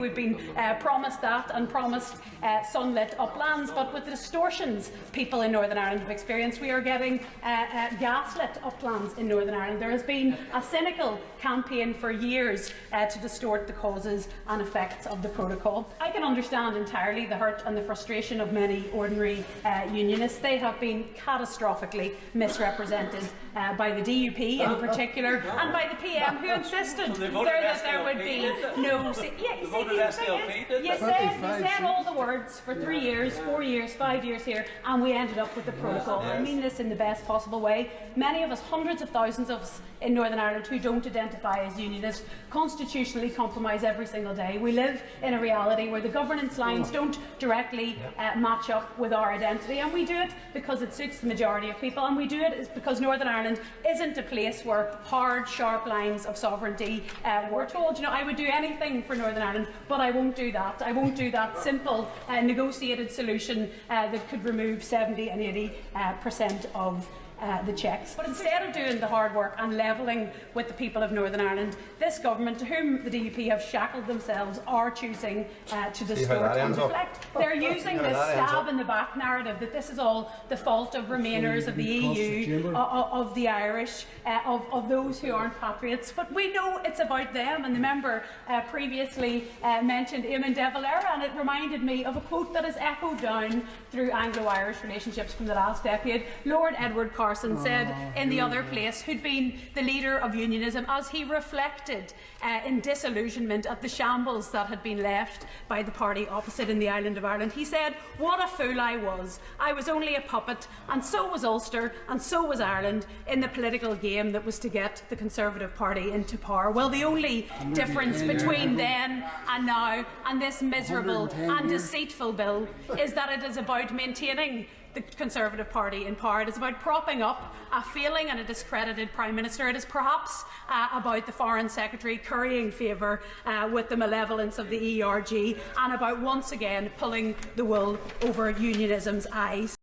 We've been promised that and promised sunlit uplands, but with the distortions people in Northern Ireland have experienced, we are getting gaslit uplands in Northern Ireland. There has been a cynical campaign for years to distort the causes and effects of the protocol. I can understand entirely the hurt and the frustration of many ordinary unionists. They have been catastrophically misrepresented by the DUP in particular and by the PM, who insisted that there would be no... You said all the words for 3 years, 4 years, 5 years here, and we ended up with the protocol. I mean this in the best possible way. Many of us, hundreds of thousands of us in Northern Ireland who don't identify as unionists, constitutionally compromise every single day. We live in a reality where the governance lines don't directly match up with our identity, and we do it because it suits the majority of people, and we do it because Northern Ireland isn't a place where hard, sharp lines of sovereignty we're told, you know, I would do anything for Northern Ireland, but I won't do that. I won't do that simple negotiated solution that could remove 70 and 80% of the checks. But instead of doing the hard work and levelling with the people of Northern Ireland, this government, to whom the DUP have shackled themselves, are choosing to distort and deflect. They're using this stab in the back narrative that this is all the fault of Remainers, of the EU, of the Irish, of those who aren't patriots. But we know it's about them, and the member previously mentioned Eamon de Valera, and it reminded me of a quote that is echoed down through Anglo-Irish relationships from the last decade. Lord Edward Carson said in the other place, who'd been the leader of unionism, as he reflected in disillusionment at the shambles that had been left by the party opposite in the island of Ireland, he said, "What a fool I was. I was only a puppet, and so was Ulster, and so was Ireland, in the political game that was to get the Conservative Party into power." Well, the only difference between then and now, and this miserable and deceitful bill, is that it is about maintaining the Conservative Party in power. It is about propping up a failing and a discredited Prime Minister. It is perhaps about the Foreign Secretary currying favour with the malevolence of the ERG, and about once again pulling the wool over unionism's eyes.